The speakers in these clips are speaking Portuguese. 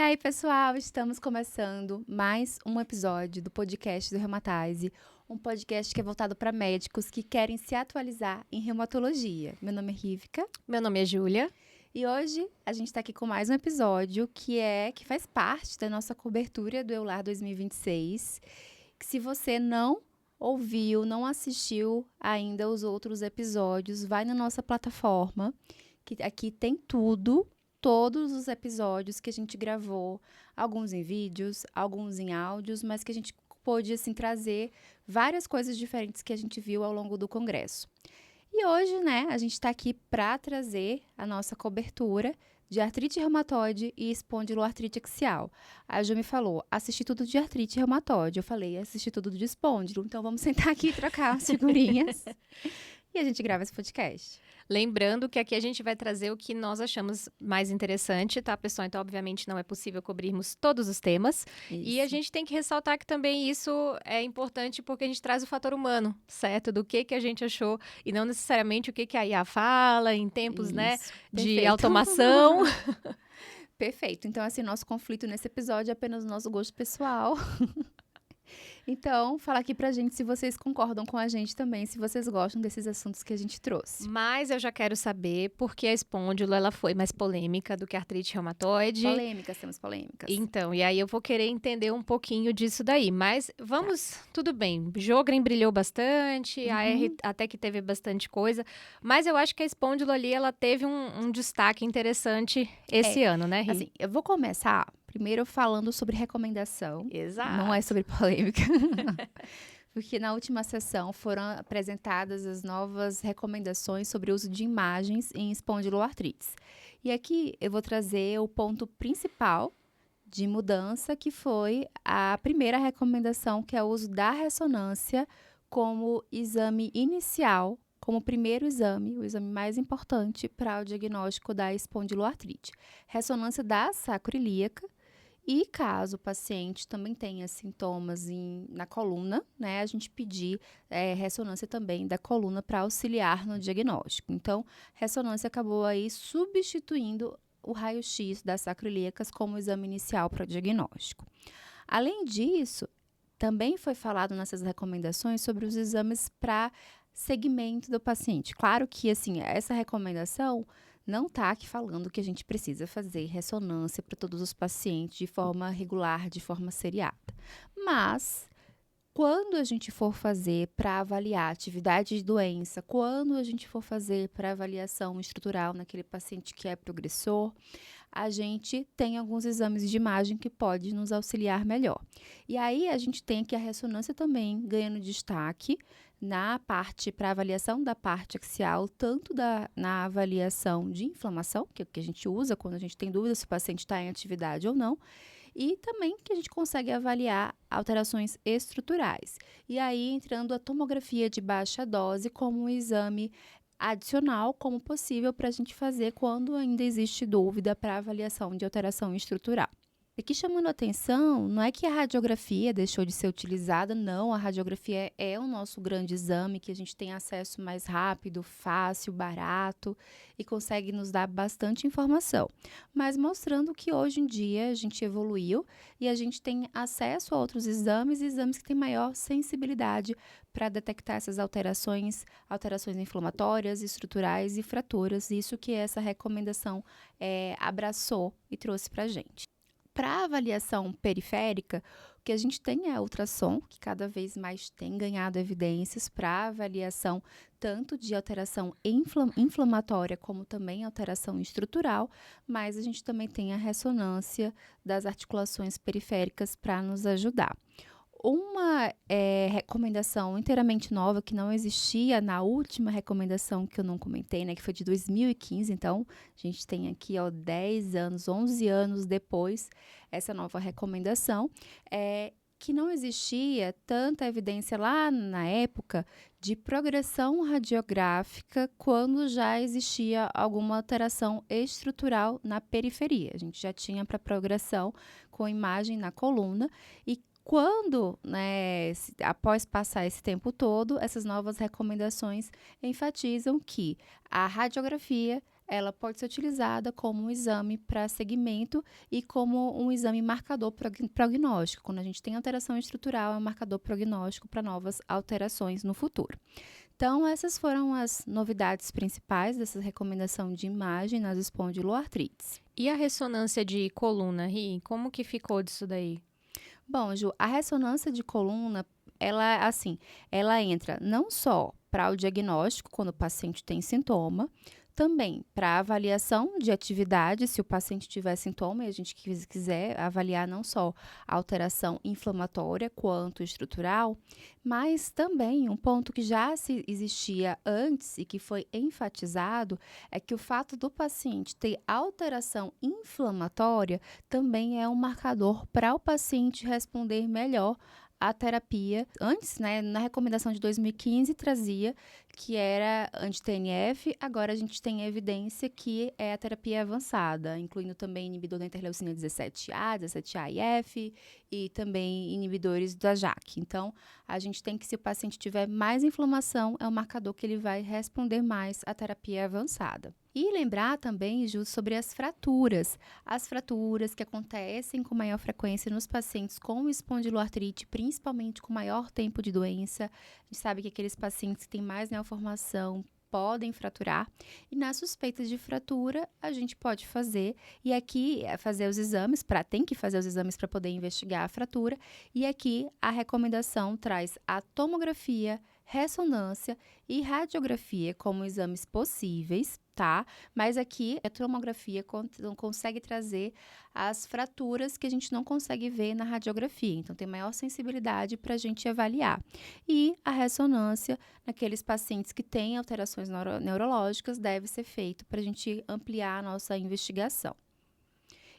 aí, pessoal, estamos começando mais um episódio do podcast do Reumatize, um podcast que é voltado para médicos que querem se atualizar em reumatologia. Meu nome é Rívika. Meu nome é Júlia. E hoje a gente está aqui com mais um episódio que faz parte da nossa cobertura do EULAR 2026. Que se você não ouviu, não assistiu ainda os outros episódios, vai na nossa plataforma, que aqui tem tudo. Todos os episódios que a gente gravou, alguns em vídeos, alguns em áudios, mas que a gente pôde, assim, trazer várias coisas diferentes que a gente viu ao longo do congresso. E hoje, né, a gente está aqui para trazer a nossa cobertura de artrite reumatoide e espondiloartrite axial. A Ju me falou, assisti tudo de artrite reumatoide. Eu falei, assisti tudo de espôndilo. Então, vamos sentar aqui e trocar as figurinhas. E a gente grava esse podcast. Lembrando que aqui a gente vai trazer o que nós achamos mais interessante, tá, pessoal? Então, obviamente, não é possível cobrirmos todos os temas. Isso. E a gente tem que ressaltar que também isso é importante porque a gente traz o fator humano, certo? Do que a gente achou e não necessariamente o que a IA fala em tempos, Isso. né, de Perfeito. automação. Perfeito. Então, assim, nosso conflito nesse episódio é apenas o nosso gosto pessoal. Então, fala aqui pra gente se vocês concordam com a gente também, se vocês gostam desses assuntos que a gente trouxe. Mas eu já quero saber por que a espôndilo ela foi mais polêmica do que a artrite reumatoide. Temos polêmicas. Então, e aí eu vou querer entender um pouquinho disso daí. Mas vamos, tudo bem. Jogren brilhou bastante, a R até que teve bastante coisa. Mas eu acho que a espôndilo ali, ela teve um destaque interessante esse ano, né, Ri? Assim, eu vou começar primeiro falando sobre recomendação. Exato. Não é sobre polêmica. Porque na última sessão foram apresentadas as novas recomendações sobre o uso de imagens em espondiloartrites. E aqui eu vou trazer o ponto principal de mudança, que foi a primeira recomendação, que é o uso da ressonância como exame inicial, como primeiro exame, o exame mais importante para o diagnóstico da espondiloartrite. Ressonância da sacroiliaca. E caso o paciente também tenha sintomas na coluna, né, a gente pedir ressonância também da coluna para auxiliar no diagnóstico. Então, ressonância acabou aí substituindo o raio-x das sacroiliacas como exame inicial para o diagnóstico. Além disso, também foi falado nessas recomendações sobre os exames para segmento do paciente. Claro que, assim, essa recomendação não está aqui falando que a gente precisa fazer ressonância para todos os pacientes de forma regular, de forma seriada. Mas, quando a gente for fazer para avaliar a atividade de doença, quando a gente for fazer para avaliação estrutural naquele paciente que é progressor, a gente tem alguns exames de imagem que pode nos auxiliar melhor. E aí, a gente tem aqui a ressonância também ganhando destaque na parte, para avaliação da parte axial, tanto na avaliação de inflamação, que é o que a gente usa quando a gente tem dúvida se o paciente está em atividade ou não, e também que a gente consegue avaliar alterações estruturais. E aí, entrando a tomografia de baixa dose como um exame adicional, como possível para a gente fazer quando ainda existe dúvida para avaliação de alteração estrutural. Aqui chamando a atenção, não é que a radiografia deixou de ser utilizada, não, a radiografia é o nosso grande exame, que a gente tem acesso mais rápido, fácil, barato e consegue nos dar bastante informação. Mas mostrando que hoje em dia a gente evoluiu e a gente tem acesso a outros exames que têm maior sensibilidade para detectar essas alterações inflamatórias, estruturais e fraturas, isso que essa recomendação abraçou e trouxe para a gente. Para avaliação periférica, o que a gente tem é a ultrassom, que cada vez mais tem ganhado evidências para avaliação tanto de alteração inflamatória como também alteração estrutural, mas a gente também tem a ressonância das articulações periféricas para nos ajudar. Uma recomendação inteiramente nova que não existia na última recomendação que eu não comentei, né, que foi de 2015, então a gente tem aqui 10 anos, 11 anos depois, essa nova recomendação, que não existia tanta evidência lá na época de progressão radiográfica quando já existia alguma alteração estrutural na periferia. A gente já tinha para progressão com imagem na coluna e quando, né, após passar esse tempo todo, essas novas recomendações enfatizam que a radiografia ela pode ser utilizada como um exame para segmento e como um exame marcador prognóstico. Quando a gente tem alteração estrutural, é um marcador prognóstico para novas alterações no futuro. Então, essas foram as novidades principais dessa recomendação de imagem nas espondiloartrites. E a ressonância de coluna, Ri? Como que ficou disso daí? Bom, Ju, a ressonância de coluna, ela entra não só para o diagnóstico, quando o paciente tem sintoma, também para avaliação de atividade, se o paciente tiver sintoma e a gente quiser avaliar não só a alteração inflamatória quanto estrutural, mas também um ponto que já se existia antes e que foi enfatizado é que o fato do paciente ter alteração inflamatória também é um marcador para o paciente responder melhor à terapia. Antes, né, na recomendação de 2015, trazia que era anti-TNF, agora a gente tem evidência que é a terapia avançada, incluindo também inibidor da interleucina 17A, 17A e F, e também inibidores da JAK. Então, a gente tem que, se o paciente tiver mais inflamação, é um marcador que ele vai responder mais à terapia avançada. E lembrar também, Ju, sobre as fraturas. As fraturas que acontecem com maior frequência nos pacientes com espondiloartrite, principalmente com maior tempo de doença. A gente sabe que aqueles pacientes que têm mais neoformação podem fraturar. E nas suspeitas de fratura, a gente pode fazer. E aqui, fazer os exames, tem que fazer os exames para poder investigar a fratura. E aqui, a recomendação traz a tomografia, ressonância e radiografia como exames possíveis, tá? Mas aqui a tomografia consegue trazer as fraturas que a gente não consegue ver na radiografia, então tem maior sensibilidade para a gente avaliar. E a ressonância naqueles pacientes que têm alterações neurológicas deve ser feito para a gente ampliar a nossa investigação.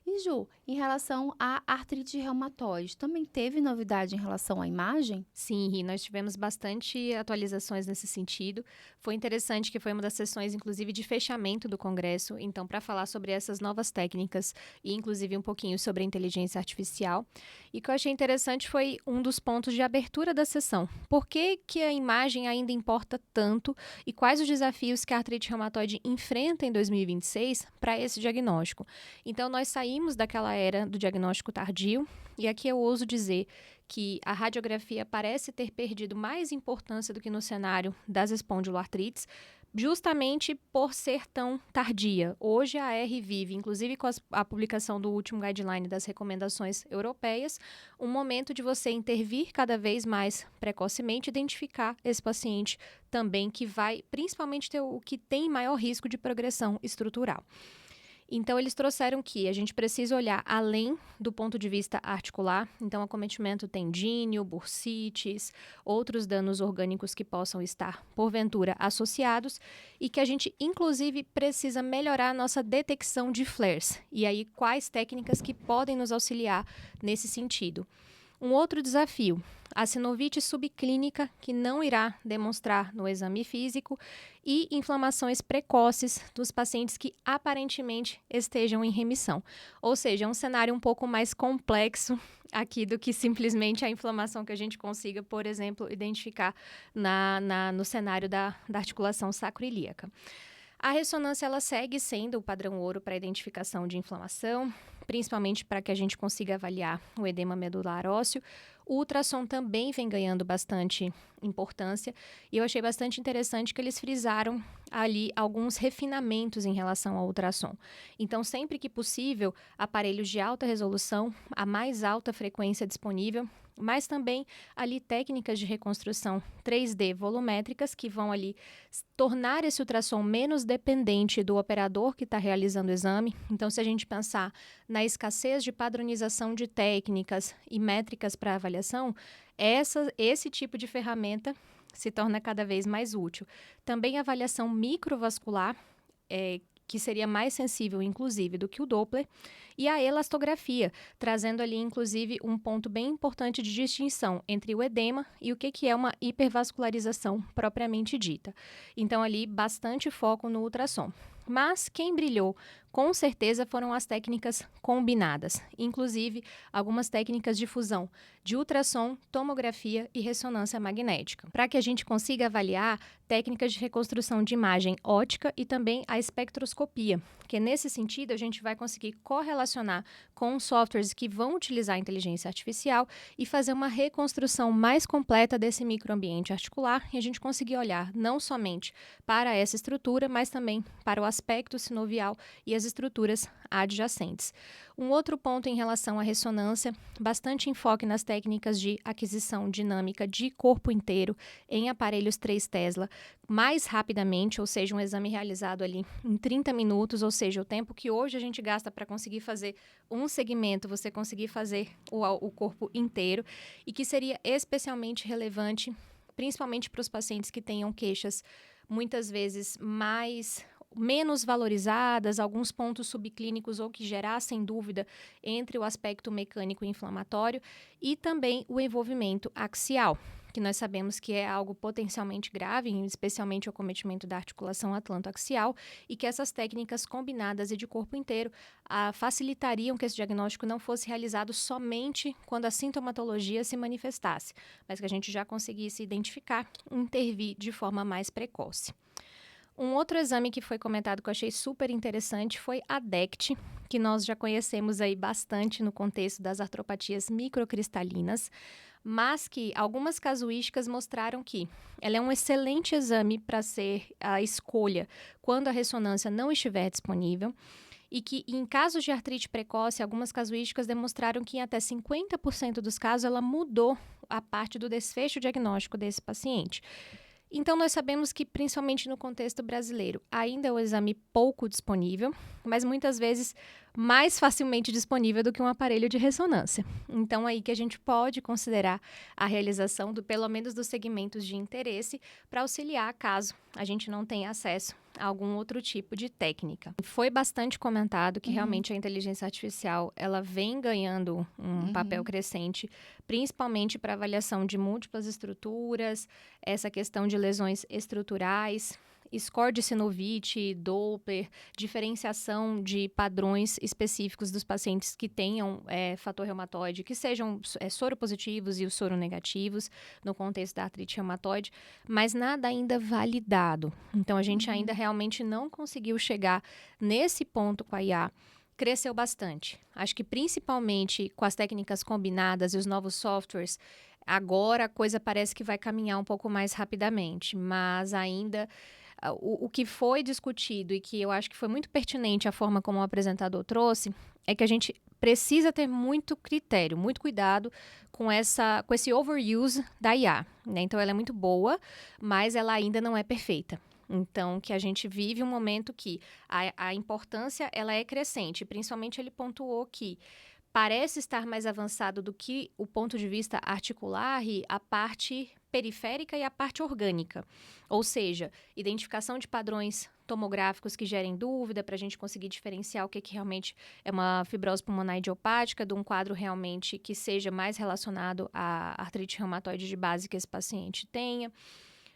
E Ju, em relação à artrite reumatoide, também teve novidade em relação à imagem? Sim, Ri, nós tivemos bastante atualizações nesse sentido. Foi interessante que foi uma das sessões, inclusive, de fechamento do congresso. Então, para falar sobre essas novas técnicas e, inclusive, um pouquinho sobre a inteligência artificial. E o que eu achei interessante foi um dos pontos de abertura da sessão. Por que a imagem ainda importa tanto e quais os desafios que a artrite reumatoide enfrenta em 2026 para esse diagnóstico? Então, nós saímos daquela era do diagnóstico tardio, e aqui eu ouso dizer que a radiografia parece ter perdido mais importância do que no cenário das espondiloartrites, justamente por ser tão tardia. Hoje a AR vive, inclusive com a publicação do último guideline das recomendações europeias, um momento de você intervir cada vez mais precocemente, identificar esse paciente também que vai principalmente ter o que tem maior risco de progressão estrutural. Então, eles trouxeram que a gente precisa olhar além do ponto de vista articular. Então, acometimento tendíneo, bursites, outros danos orgânicos que possam estar, porventura, associados. E que a gente, inclusive, precisa melhorar a nossa detecção de flares. E aí, quais técnicas que podem nos auxiliar nesse sentido. Um outro desafio, a sinovite subclínica, que não irá demonstrar no exame físico, e inflamações precoces dos pacientes que aparentemente estejam em remissão. Ou seja, é um cenário um pouco mais complexo aqui do que simplesmente a inflamação que a gente consiga, por exemplo, identificar no cenário da articulação sacroiliaca. A ressonância ela segue sendo o padrão ouro para a identificação de inflamação, principalmente para que a gente consiga avaliar o edema medular ósseo. O ultrassom também vem ganhando bastante importância e eu achei bastante interessante que eles frisaram ali alguns refinamentos em relação ao ultrassom. Então, sempre que possível, aparelhos de alta resolução, a mais alta frequência disponível, mas também ali técnicas de reconstrução 3D volumétricas que vão ali tornar esse ultrassom menos dependente do operador que está realizando o exame. Então, se a gente pensar na escassez de padronização de técnicas e métricas para avaliação, esse tipo de ferramenta se torna cada vez mais útil. Também a avaliação microvascular, que seria mais sensível, inclusive, do que o Doppler, e a elastografia, trazendo ali, inclusive, um ponto bem importante de distinção entre o edema e o que é uma hipervascularização propriamente dita. Então, ali, bastante foco no ultrassom. Mas quem brilhou, com certeza, foram as técnicas combinadas, inclusive algumas técnicas de fusão de ultrassom, tomografia e ressonância magnética, para que a gente consiga avaliar técnicas de reconstrução de imagem óptica e também a espectroscopia, que nesse sentido a gente vai conseguir correlacionar com softwares que vão utilizar a inteligência artificial e fazer uma reconstrução mais completa desse microambiente articular e a gente conseguir olhar não somente para essa estrutura, mas também para o aspecto sinovial e as estruturas adjacentes. Um outro ponto em relação à ressonância, bastante enfoque nas técnicas de aquisição dinâmica de corpo inteiro em aparelhos 3 Tesla, mais rapidamente, ou seja, um exame realizado ali em 30 minutos, ou seja, o tempo que hoje a gente gasta para conseguir fazer um segmento, você conseguir fazer o corpo inteiro, e que seria especialmente relevante, principalmente para os pacientes que tenham queixas muitas vezes menos valorizadas, alguns pontos subclínicos ou que gerassem dúvida entre o aspecto mecânico e inflamatório e também o envolvimento axial, que nós sabemos que é algo potencialmente grave, especialmente o acometimento da articulação atlantoaxial, e que essas técnicas combinadas e de corpo inteiro facilitariam que esse diagnóstico não fosse realizado somente quando a sintomatologia se manifestasse, mas que a gente já conseguisse identificar e intervir de forma mais precoce. Um outro exame que foi comentado que eu achei super interessante foi a DECT, que nós já conhecemos aí bastante no contexto das artropatias microcristalinas, mas que algumas casuísticas mostraram que ela é um excelente exame para ser a escolha quando a ressonância não estiver disponível e que, em casos de artrite precoce, algumas casuísticas demonstraram que em até 50% dos casos ela mudou a parte do desfecho diagnóstico desse paciente. Então, nós sabemos que, principalmente no contexto brasileiro, ainda é um exame pouco disponível, mas muitas vezes mais facilmente disponível do que um aparelho de ressonância. Então, aí que a gente pode considerar a realização pelo menos dos segmentos de interesse para auxiliar caso a gente não tenha acesso a algum outro tipo de técnica. Foi bastante comentado que realmente a inteligência artificial ela vem ganhando um papel crescente, principalmente para avaliação de múltiplas estruturas, essa questão de lesões estruturais, score de Synovic, Doppler, diferenciação de padrões específicos dos pacientes que tenham fator reumatoide, que sejam soropositivos e os soronegativos no contexto da artrite reumatoide, mas nada ainda validado. Então, a gente ainda realmente não conseguiu chegar nesse ponto com a IA. Cresceu bastante. Acho que principalmente com as técnicas combinadas e os novos softwares, agora a coisa parece que vai caminhar um pouco mais rapidamente, mas ainda o que foi discutido e que eu acho que foi muito pertinente a forma como o apresentador trouxe é que a gente precisa ter muito critério, muito cuidado com esse overuse da IA, né? Então, ela é muito boa, mas ela ainda não é perfeita. Então, que a gente vive um momento que a importância ela é crescente. Principalmente, ele pontuou que parece estar mais avançado do que o ponto de vista articular e a parte periférica e a parte orgânica. Ou seja, identificação de padrões tomográficos que gerem dúvida para a gente conseguir diferenciar o que realmente é uma fibrose pulmonar idiopática de um quadro realmente que seja mais relacionado à artrite reumatoide de base que esse paciente tenha,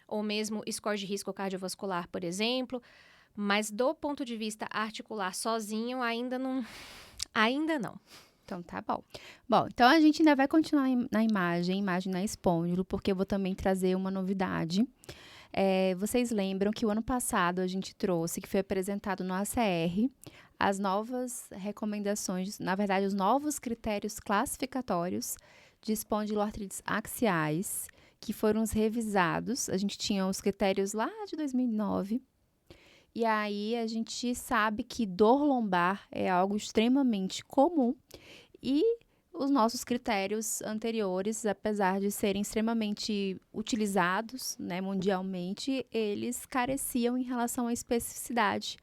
ou mesmo score de risco cardiovascular, por exemplo. Mas do ponto de vista articular sozinho, ainda não. Então, tá bom. Bom, então a gente ainda vai continuar na imagem na espôndilo, porque eu vou também trazer uma novidade. Vocês lembram que o ano passado a gente trouxe, que foi apresentado no ACR, as novas recomendações, na verdade, os novos critérios classificatórios de espondiloartrites axiais, que foram os revisados. A gente tinha os critérios lá de 2009. E aí, a gente sabe que dor lombar é algo extremamente comum e os nossos critérios anteriores, apesar de serem extremamente utilizados, né, mundialmente, eles careciam em relação à especificidade.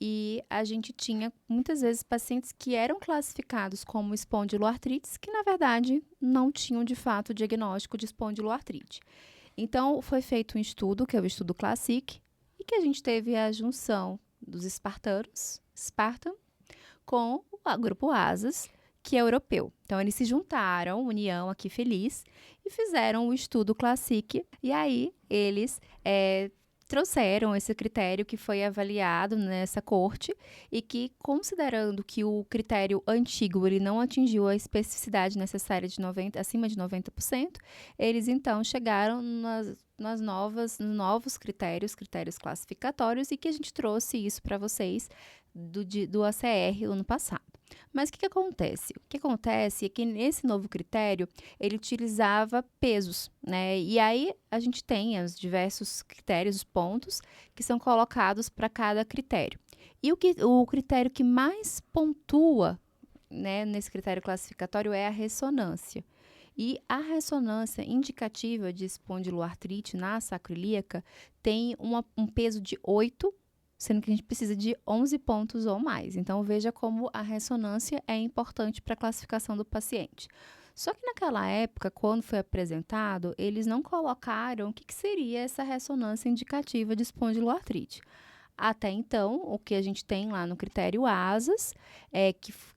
E a gente tinha, muitas vezes, pacientes que eram classificados como espondiloartrites, que, na verdade, não tinham, de fato, o diagnóstico de espondiloartrite. Então, foi feito um estudo, que é o estudo Classic, e que a gente teve a junção dos Spartan, com o grupo ASAS, que é europeu. Então, eles se juntaram, união aqui feliz, e fizeram o estudo Classic. E aí, eles trouxeram esse critério que foi avaliado nessa corte e que, considerando que o critério antigo ele não atingiu a especificidade necessária de acima de 90%, eles então chegaram nos novos critérios classificatórios, e que a gente trouxe isso para vocês do ACR ano passado. Mas o que acontece? O que acontece é que nesse novo critério, ele utilizava pesos, né? E aí a gente tem os diversos critérios, os pontos, que são colocados para cada critério. E o critério que mais pontua, né, nesse critério classificatório é a ressonância. E a ressonância indicativa de espondiloartrite na sacroiliaca tem um peso de 8, sendo que a gente precisa de 11 pontos ou mais. Então, veja como a ressonância é importante para a classificação do paciente. Só que naquela época, quando foi apresentado, eles não colocaram o que seria essa ressonância indicativa de espondiloartrite. Até então, o que a gente tem lá no critério ASAS,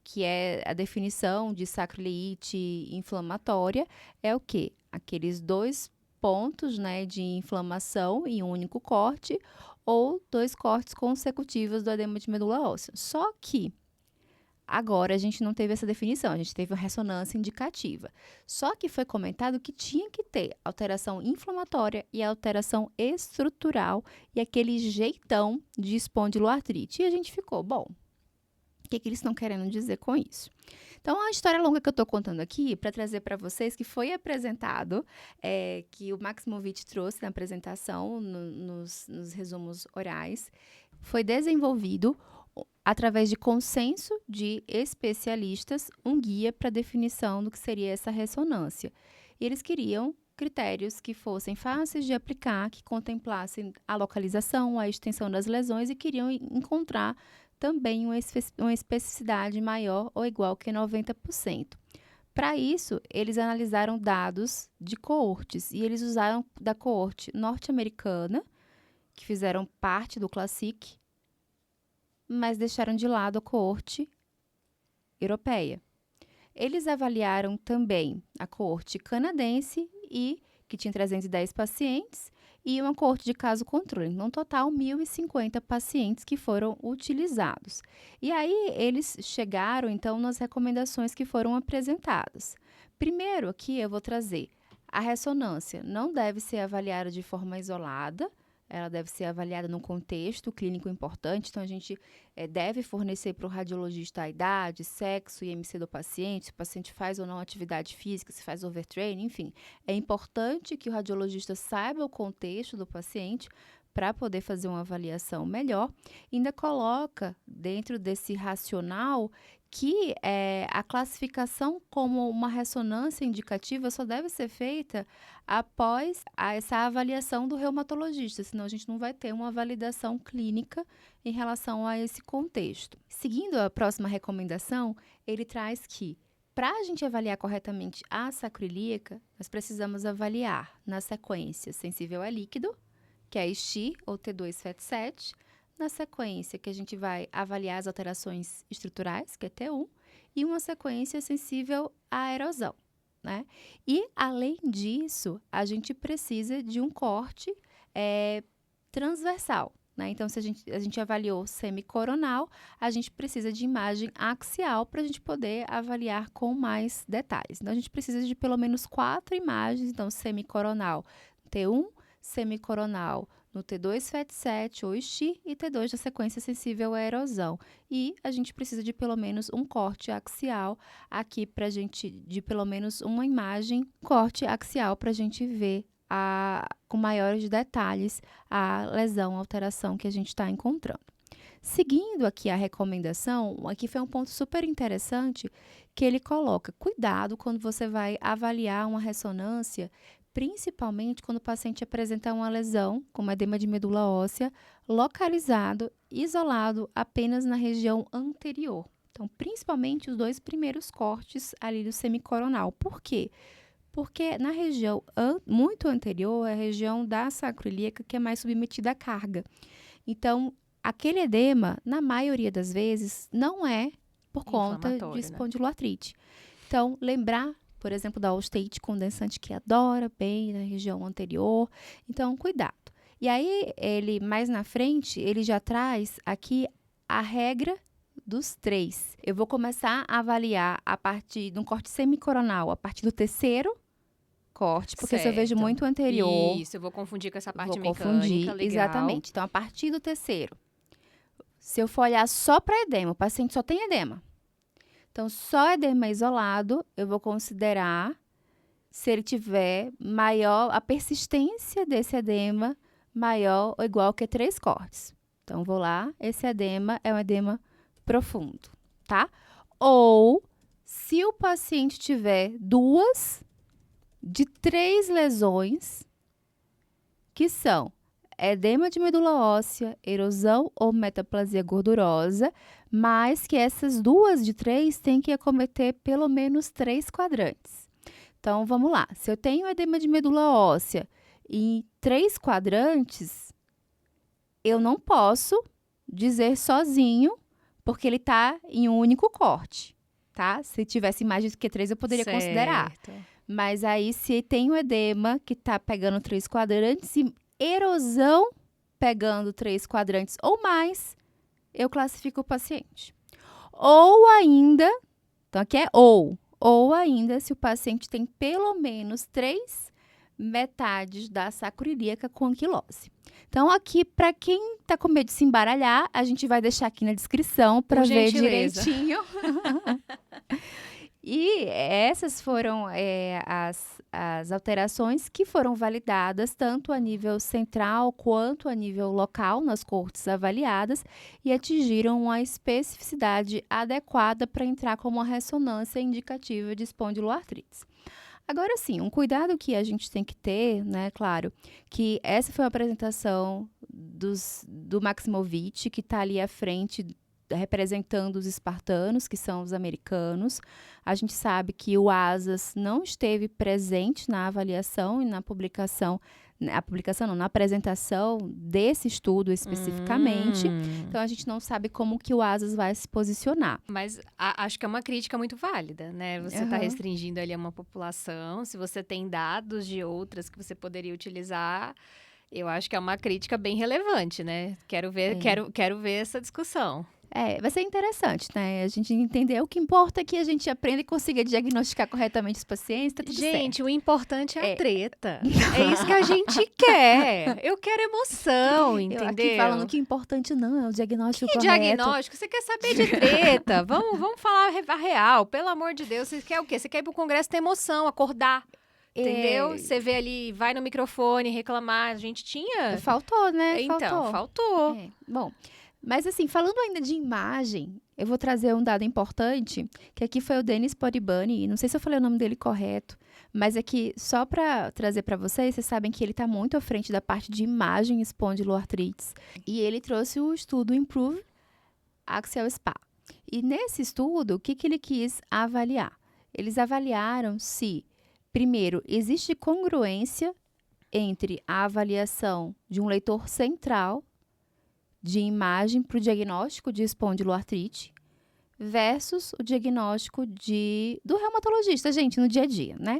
que é a definição de sacroileite inflamatória, é o quê? Aqueles 2 pontos, né, de inflamação em um único corte, ou 2 cortes consecutivos do edema de medula óssea. Só que agora a gente não teve essa definição, a gente teve uma ressonância indicativa. Só que foi comentado que tinha que ter alteração inflamatória e alteração estrutural e aquele jeitão de espondiloartrite. E a gente ficou, bom, o que eles estão querendo dizer com isso? Então, a história longa que eu estou contando aqui, para trazer para vocês, que foi apresentado, que o Maximovic trouxe na apresentação, nos resumos orais, foi desenvolvido através de consenso de especialistas, um guia para definição do que seria essa ressonância. E eles queriam critérios que fossem fáceis de aplicar, que contemplassem a localização, a extensão das lesões, e queriam encontrar também uma especificidade maior ou igual que 90%. Para isso, eles analisaram dados de coortes, e eles usaram da coorte norte-americana, que fizeram parte do Classic, mas deixaram de lado a coorte europeia. Eles avaliaram também a coorte canadense, que tinha 310 pacientes, e uma coorte de caso controle. No total, 1.050 pacientes que foram utilizados. E aí, eles chegaram, então, nas recomendações que foram apresentadas. Primeiro, aqui eu vou trazer a ressonância. Não deve ser avaliada de forma isolada, ela deve ser avaliada num contexto clínico importante. Então, a gente deve fornecer para o radiologista a idade, sexo e IMC do paciente, se o paciente faz ou não atividade física, se faz overtraining, enfim. É importante que o radiologista saiba o contexto do paciente para poder fazer uma avaliação melhor. Ainda coloca dentro desse racional que a classificação como uma ressonância indicativa só deve ser feita após essa avaliação do reumatologista, senão a gente não vai ter uma validação clínica em relação a esse contexto. Seguindo a próxima recomendação, ele traz que, para a gente avaliar corretamente a sacroiliaca, nós precisamos avaliar na sequência sensível a líquido, que é a STI ou T2-FET7, na sequência que a gente vai avaliar as alterações estruturais, que é T1, e uma sequência sensível à erosão, né? E, além disso, a gente precisa de um corte transversal, né? Então, se a gente avaliou semicoronal, a gente precisa de imagem axial para a gente poder avaliar com mais detalhes. Então, a gente precisa de pelo menos 4 imagens, então, semicoronal T1, semicoronal no T2-FET7 ou STI e T2 da sequência sensível à erosão. E a gente precisa de pelo menos um corte axial aqui para a gente, de pelo menos uma imagem, corte axial para a gente ver com maiores detalhes a lesão, a alteração que a gente está encontrando. Seguindo aqui a recomendação, aqui foi um ponto super interessante que ele coloca: cuidado quando você vai avaliar uma ressonância, principalmente quando o paciente apresenta uma lesão, como edema de medula óssea, localizado, isolado apenas na região anterior. Então, principalmente os 2 primeiros cortes ali do semicoronal. Por quê? Porque na região muito anterior é a região da sacroiliaca que é mais submetida à carga. Então, aquele edema, na maioria das vezes, não é por conta de espondiloartrite. Né? Então, lembrar, por exemplo, da Allstate condensante, que adora bem na região anterior. Então, cuidado. E aí, ele, mais na frente, ele já traz aqui a regra dos 3. Eu vou começar a avaliar a partir de um corte semicoronal, a partir do terceiro corte, porque se eu vejo Certo. muito anterior, Isso, eu vou confundir com essa parte vou mecânica, confundir. legal. Exatamente. Então, a partir do terceiro, se eu for olhar só para edema, o paciente só tem edema. Então, só edema isolado, eu vou considerar se ele tiver maior, a persistência desse edema maior ou igual que 3 cortes. Então, vou lá, esse edema é um edema profundo, tá? Ou, se o paciente tiver 2 de 3 lesões, que são edema de medula óssea, erosão ou metaplasia gordurosa, mas que essas 2 de 3 têm que acometer pelo menos 3 quadrantes. Então, vamos lá. Se eu tenho edema de medula óssea em 3 quadrantes, eu não posso dizer sozinho, porque ele está em um único corte, tá? Se tivesse mais do que 3, eu poderia considerar. Mas aí, se tem um edema que está pegando 3 quadrantes e erosão pegando 3 quadrantes ou mais, eu classifico o paciente. Ou ainda, então aqui é ou ainda, se o paciente tem pelo menos 3 metades da sacro ilíaca com anquilose. Então, aqui, para quem está com medo de se embaralhar, a gente vai deixar aqui na descrição para ver direitinho. E essas foram as alterações que foram validadas tanto a nível central quanto a nível local nas cortes avaliadas e atingiram uma especificidade adequada para entrar como uma ressonância indicativa de espondiloartrites. Agora sim, um cuidado que a gente tem que ter, né, claro, que essa foi a apresentação do Maximovic, que está ali à frente representando os espartanos, que são os americanos. A gente sabe que o ASAS não esteve presente na avaliação e na apresentação desse estudo especificamente. Então, a gente não sabe como que o ASAS vai se posicionar. Mas acho que é uma crítica muito válida, né? Você está restringindo ali a uma população. Se você tem dados de outras que você poderia utilizar, eu acho que é uma crítica bem relevante, né? Quero ver essa discussão. Vai ser interessante, né? A gente entender o que importa é que a gente aprenda e consiga diagnosticar corretamente os pacientes, tá tudo certo. Gente, o importante é a treta. É isso que a gente quer. Eu quero emoção, entendeu? Eu aqui falando que o importante não é o diagnóstico correto. Diagnóstico? Você quer saber de treta? Vamos falar a real. Pelo amor de Deus, você quer o quê? Você quer ir pro congresso ter emoção, acordar. Entendeu? Você vê ali, vai no microfone reclamar. A gente tinha... Faltou, né? Então, faltou. Bom... Mas assim, falando ainda de imagem, eu vou trazer um dado importante, que aqui foi o Denis Podibani, não sei se eu falei o nome dele correto, mas aqui, só para trazer para vocês sabem que ele está muito à frente da parte de imagem espondiloartrites, e ele trouxe o estudo Improve Axial SpA. E nesse estudo, o que ele quis avaliar? Eles avaliaram se, primeiro, existe congruência entre a avaliação de um leitor central de imagem para o diagnóstico de espondiloartrite versus o diagnóstico do reumatologista, gente, no dia a dia, né?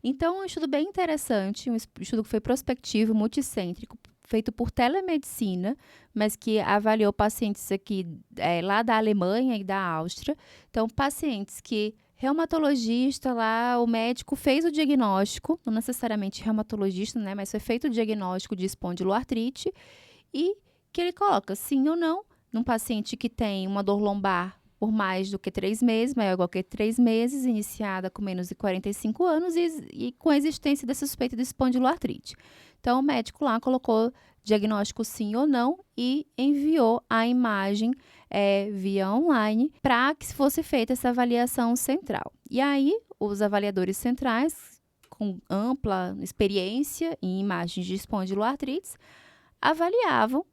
Então, um estudo bem interessante, um estudo que foi prospectivo, multicêntrico, feito por telemedicina, mas que avaliou pacientes aqui lá da Alemanha e da Áustria. Então, pacientes que reumatologista lá, o médico fez o diagnóstico, não necessariamente reumatologista, né? Mas foi feito o diagnóstico de espondiloartrite e que ele coloca sim ou não num paciente que tem uma dor lombar por mais do que 3 meses, maior ou igual que 3 meses, iniciada com menos de 45 anos e com a existência da suspeita de espondiloartrite. Então, o médico lá colocou diagnóstico sim ou não e enviou a imagem via online para que fosse feita essa avaliação central. E aí, os avaliadores centrais, com ampla experiência em imagens de espondiloartrites, avaliavam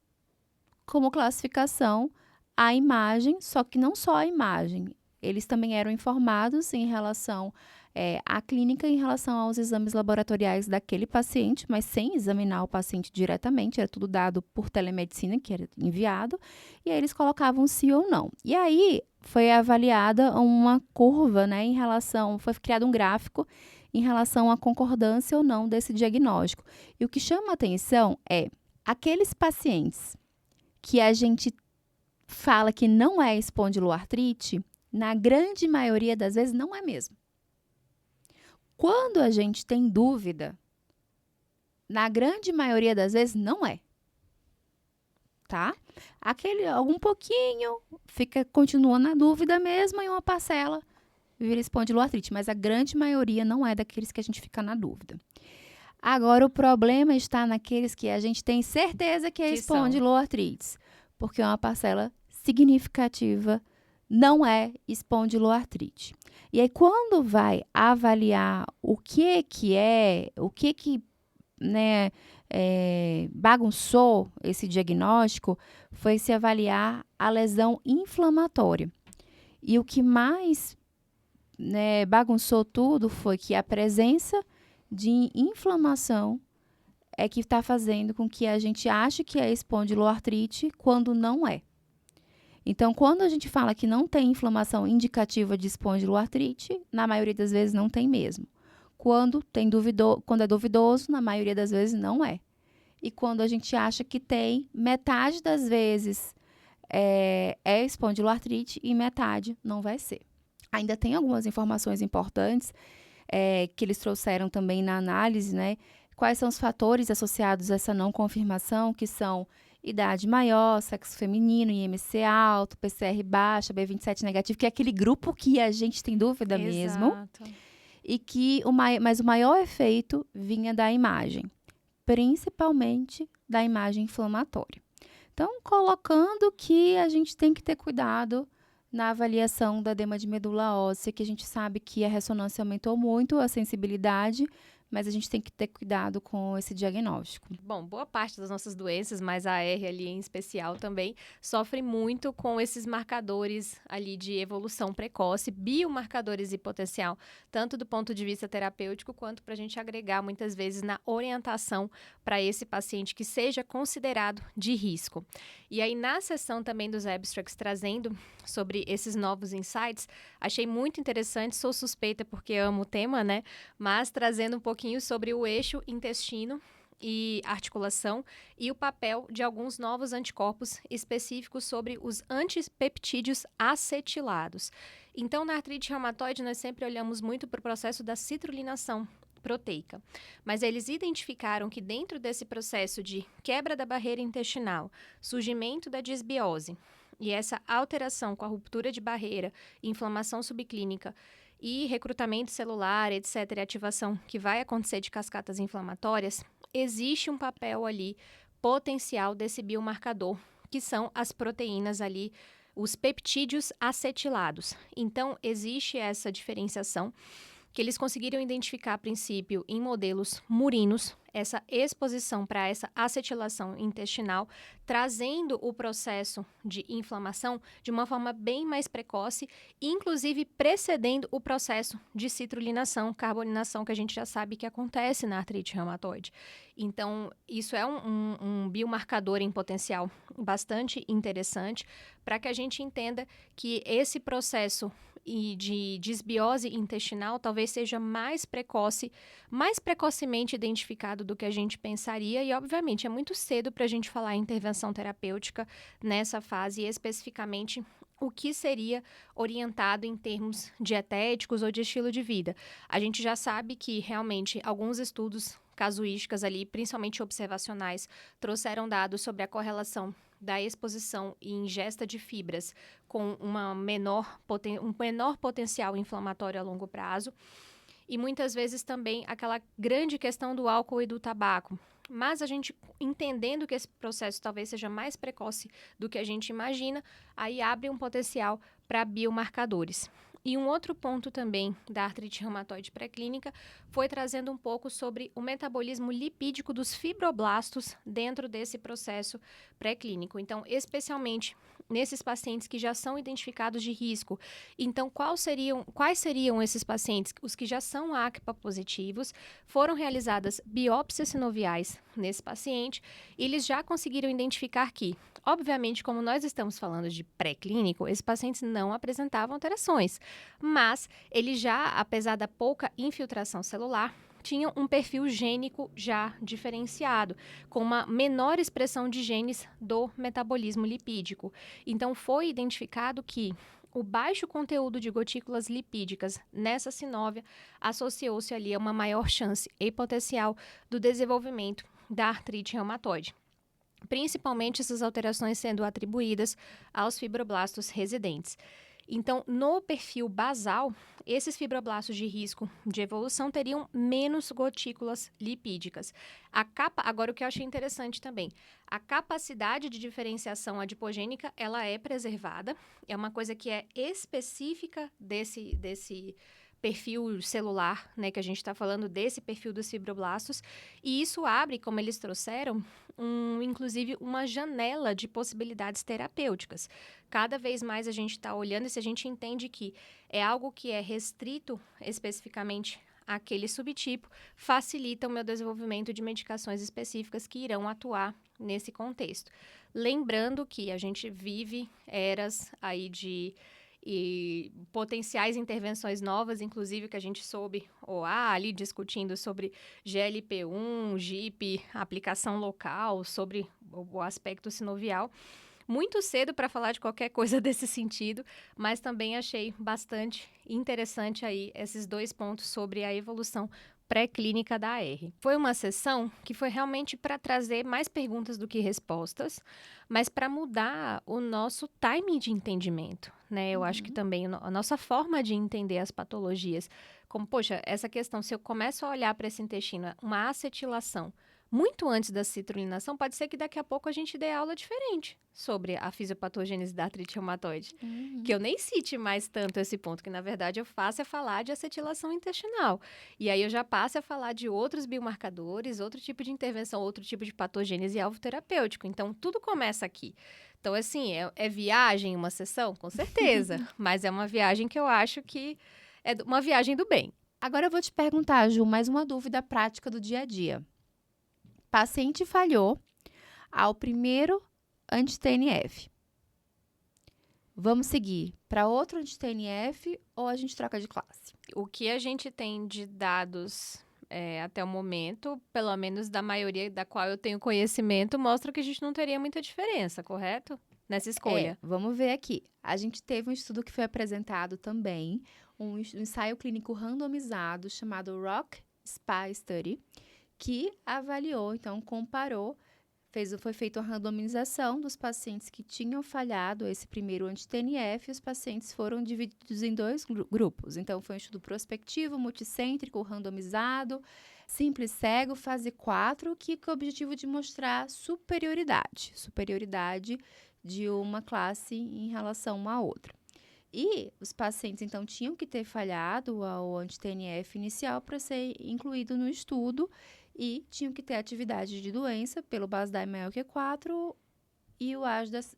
como classificação a imagem, só que não só a imagem. Eles também eram informados em relação à clínica, em relação aos exames laboratoriais daquele paciente, mas sem examinar o paciente diretamente, era tudo dado por telemedicina, que era enviado, e aí eles colocavam sim ou não. E aí foi avaliada uma curva, né, foi criado um gráfico em relação à concordância ou não desse diagnóstico. E o que chama a atenção é Aqueles pacientes que a gente fala que não é espondiloartrite, na grande maioria das vezes não é mesmo. Quando a gente tem dúvida, na grande maioria das vezes não é. Tá? Algum pouquinho continua na dúvida mesmo e uma parcela vira espondiloartrite, mas a grande maioria não é daqueles que a gente fica na dúvida. Agora, o problema está naqueles que a gente tem certeza que é espondiloartrite, porque uma parcela significativa não é espondiloartrite. E aí, quando vai avaliar o que né, bagunçou esse diagnóstico, foi se avaliar a lesão inflamatória. E o que mais bagunçou tudo foi que a presença de inflamação é que está fazendo com que a gente ache que é espondiloartrite quando não é. Então, quando a gente fala que não tem inflamação indicativa de espondiloartrite, na maioria das vezes não tem mesmo. Quando é duvidoso, na maioria das vezes não é. E quando a gente acha que tem, metade das vezes é espondiloartrite e metade não vai ser. Ainda tem algumas informações importantes que eles trouxeram também na análise, né? Quais são os fatores associados a essa não confirmação, que são idade maior, sexo feminino, IMC alto, PCR baixa, B27 negativo, que é aquele grupo que a gente tem dúvida mesmo. E mas o maior efeito vinha da imagem, principalmente da imagem inflamatória. Então, colocando que a gente tem que ter cuidado na avaliação da edema de medula óssea, que a gente sabe que a ressonância aumentou muito a sensibilidade, mas a gente tem que ter cuidado com esse diagnóstico. Bom, boa parte das nossas doenças, mas a AR ali em especial também, sofre muito com esses marcadores ali de evolução precoce, biomarcadores e potencial, tanto do ponto de vista terapêutico, quanto para a gente agregar muitas vezes na orientação para esse paciente que seja considerado de risco. E aí, na sessão também dos abstracts, trazendo sobre esses novos insights, achei muito interessante, sou suspeita porque amo o tema, né? Mas trazendo um pouquinho sobre o eixo intestino e articulação e o papel de alguns novos anticorpos específicos sobre os antipeptídeos acetilados. Então, na artrite reumatoide, nós sempre olhamos muito para o processo da citrulinação proteica, mas eles identificaram que dentro desse processo de quebra da barreira intestinal, surgimento da disbiose e essa alteração com a ruptura de barreira, inflamação subclínica e recrutamento celular, etc., e ativação que vai acontecer de cascatas inflamatórias, existe um papel ali potencial desse biomarcador, que são as proteínas ali, os peptídeos acetilados. Então, existe essa diferenciação que eles conseguiram identificar, a princípio, em modelos murinos, essa exposição para essa acetilação intestinal, trazendo o processo de inflamação de uma forma bem mais precoce, inclusive precedendo o processo de citrulinação, carboninação, que a gente já sabe que acontece na artrite reumatoide. Então, isso é um biomarcador em potencial bastante interessante para que a gente entenda que esse processo de disbiose intestinal talvez seja mais precocemente identificado do que a gente pensaria e, obviamente, é muito cedo para a gente falar em intervenção terapêutica nessa fase e especificamente o que seria orientado em termos dietéticos ou de estilo de vida. A gente já sabe que, realmente, alguns estudos casuísticas ali, principalmente observacionais, trouxeram dados sobre a correlação da exposição e ingesta de fibras com um menor potencial inflamatório a longo prazo e muitas vezes também aquela grande questão do álcool e do tabaco. Mas a gente, entendendo que esse processo talvez seja mais precoce do que a gente imagina, aí abre um potencial para biomarcadores. E um outro ponto também da artrite reumatoide pré-clínica foi trazendo um pouco sobre o metabolismo lipídico dos fibroblastos dentro desse processo pré-clínico. Então, especialmente nesses pacientes que já são identificados de risco. Então, quais seriam esses pacientes? Os que já são ACPA positivos, foram realizadas biópsias sinoviais nesse paciente e eles já conseguiram identificar que, obviamente, como nós estamos falando de pré-clínico, esses pacientes não apresentavam alterações, mas eles já, apesar da pouca infiltração celular, tinham um perfil gênico já diferenciado, com uma menor expressão de genes do metabolismo lipídico. Então, foi identificado que o baixo conteúdo de gotículas lipídicas nessa sinóvia associou-se ali a uma maior chance e potencial do desenvolvimento da artrite reumatoide. Principalmente essas alterações sendo atribuídas aos fibroblastos residentes. Então, no perfil basal, esses fibroblastos de risco de evolução teriam menos gotículas lipídicas. Agora, o que eu achei interessante também, a capacidade de diferenciação adipogênica, ela é preservada, é uma coisa que é específica desse perfil celular, né, que a gente está falando desse perfil dos fibroblastos, e isso abre, como eles trouxeram, inclusive uma janela de possibilidades terapêuticas. Cada vez mais a gente está olhando e se a gente entende que é algo que é restrito especificamente àquele subtipo, facilita o meu desenvolvimento de medicações específicas que irão atuar nesse contexto. Lembrando que a gente vive eras aí de potenciais intervenções novas, inclusive que a gente soube ali discutindo sobre GLP-1, GIP, aplicação local, sobre o aspecto sinovial. Muito cedo para falar de qualquer coisa desse sentido, mas também achei bastante interessante aí esses 2 pontos sobre a evolução pré-clínica da AR. Foi uma sessão que foi realmente para trazer mais perguntas do que respostas, mas para mudar o nosso timing de entendimento, né? Eu acho que também a nossa forma de entender as patologias, como, poxa, essa questão, se eu começo a olhar para esse intestino, uma acetilação, muito antes da citrulinação, pode ser que daqui a pouco a gente dê aula diferente sobre a fisiopatogênese da artrite reumatoide. Que eu nem cite mais tanto esse ponto, que na verdade eu faço é falar de acetilação intestinal. E aí eu já passo a falar de outros biomarcadores, outro tipo de intervenção, outro tipo de patogênese e alvo terapêutico. Então, tudo começa aqui. Então, assim, é viagem uma sessão? Com certeza. Mas é uma viagem que eu acho que é uma viagem do bem. Agora eu vou te perguntar, Ju, mais uma dúvida prática do dia a dia. Paciente falhou ao primeiro anti-TNF. Vamos seguir para outro anti-TNF ou a gente troca de classe? O que a gente tem de dados até o momento, pelo menos da maioria da qual eu tenho conhecimento, mostra que a gente não teria muita diferença, correto? Nessa escolha. Vamos ver aqui. A gente teve um estudo que foi apresentado também, um ensaio clínico randomizado chamado Rock-SPA Study, que avaliou, então comparou, foi feita a randomização dos pacientes que tinham falhado esse primeiro anti-TNF e os pacientes foram divididos em 2 grupos. Então, foi um estudo prospectivo, multicêntrico, randomizado, simples cego, fase 4, que com o objetivo de mostrar superioridade de uma classe em relação à outra. E os pacientes, então, tinham que ter falhado ao anti-TNF inicial para ser incluído no estudo e tinham que ter atividade de doença pelo BASDAI maior que 4 e o ASDAS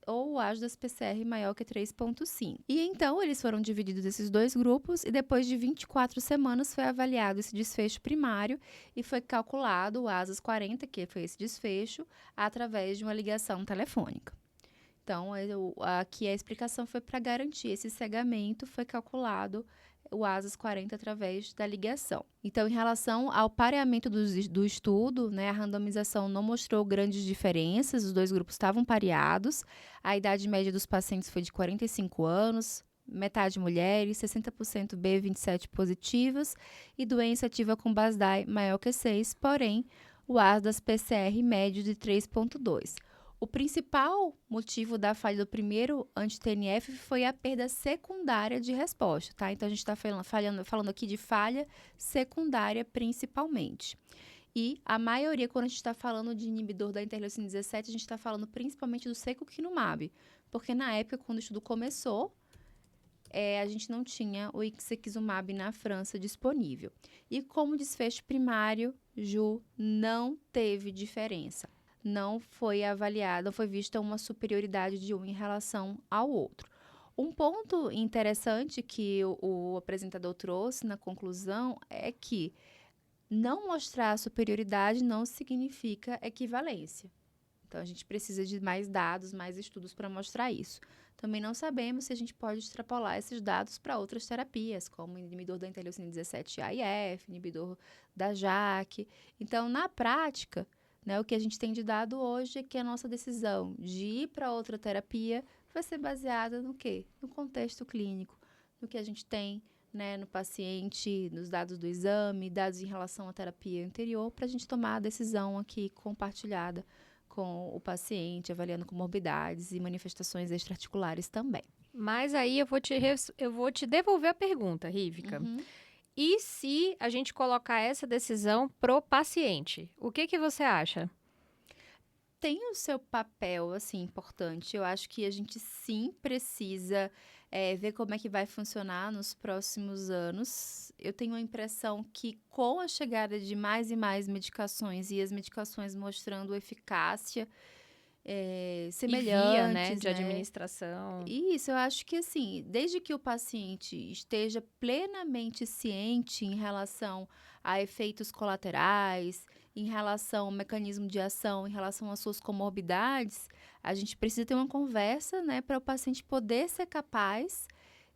PCR maior que 3,5. E então, eles foram divididos nesses 2 grupos e depois de 24 semanas foi avaliado esse desfecho primário e foi calculado o ASAS 40, que foi esse desfecho, através de uma ligação telefônica. Então, aqui a explicação foi para garantir esse cegamento, foi calculado o ASAS 40 através da ligação. Então, em relação ao pareamento do estudo, né, a randomização não mostrou grandes diferenças, os 2 grupos estavam pareados, a idade média dos pacientes foi de 45 anos, metade mulheres, 60% B27 positivas e doença ativa com BASDAI maior que 6, porém, o ASDAS PCR médio de 3,2. O principal motivo da falha do primeiro anti-TNF foi a perda secundária de resposta, tá? Então, a gente está falando aqui de falha secundária principalmente. E a maioria, quando a gente está falando de inibidor da interleucina 17, a gente está falando principalmente do secukinumab, porque na época, quando o estudo começou, a gente não tinha o ixekizumab na França disponível. E como desfecho primário, Ju, não teve diferença. Não foi avaliada, não foi vista uma superioridade de um em relação ao outro. Um ponto interessante que o apresentador trouxe na conclusão é que não mostrar superioridade não significa equivalência. Então, a gente precisa de mais dados, mais estudos para mostrar isso. Também não sabemos se a gente pode extrapolar esses dados para outras terapias, como inibidor da interleucina 17-AIF, inibidor da JAK. Então, na prática, né, o que a gente tem de dado hoje é que a nossa decisão de ir para outra terapia vai ser baseada no quê? No contexto clínico, no que a gente tem, né, no paciente, nos dados do exame, dados em relação à terapia anterior, para a gente tomar a decisão aqui compartilhada com o paciente, avaliando comorbidades e manifestações extraarticulares também. Mas aí eu vou te devolver a pergunta, Rívica. Uhum. E se a gente colocar essa decisão pro paciente? O que você acha? Tem o seu papel, assim, importante. Eu acho que a gente sim precisa ver como é que vai funcionar nos próximos anos. Eu tenho a impressão que com a chegada de mais e mais medicações e as medicações mostrando eficácia E via, né, semelhantes, de né? administração. Isso, eu acho que assim, desde que o paciente esteja plenamente ciente em relação a efeitos colaterais, em relação ao mecanismo de ação, em relação às suas comorbidades, a gente precisa ter uma conversa, né, para o paciente poder ser capaz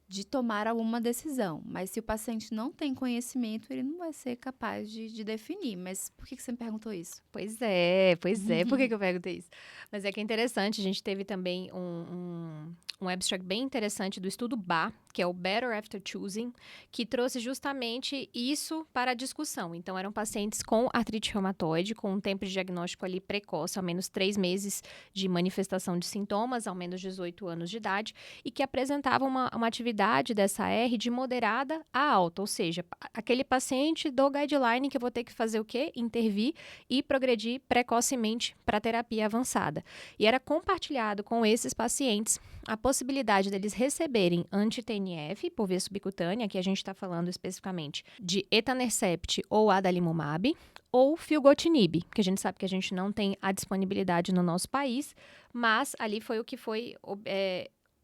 de tomar alguma decisão. Mas se o paciente não tem conhecimento, ele não vai ser capaz de definir. Mas por que você me perguntou isso? Pois é. Por que eu perguntei isso? Mas é que é interessante, a gente teve também um abstract bem interessante do estudo BA, que é o Better After Choosing, que trouxe justamente isso para a discussão. Então, eram pacientes com artrite reumatoide, com um tempo de diagnóstico ali precoce, ao menos 3 meses de manifestação de sintomas, ao menos 18 anos de idade, e que apresentavam uma atividade dessa R de moderada a alta, ou seja, aquele paciente do guideline que eu vou ter que fazer o quê? Intervir e progredir precocemente para a terapia avançada. E era compartilhado com esses pacientes a possibilidade deles receberem anti-TNF por via subcutânea, que a gente está falando especificamente de etanercept ou adalimumab, ou filgotinib, que a gente sabe que a gente não tem a disponibilidade no nosso país, mas ali foi o que foi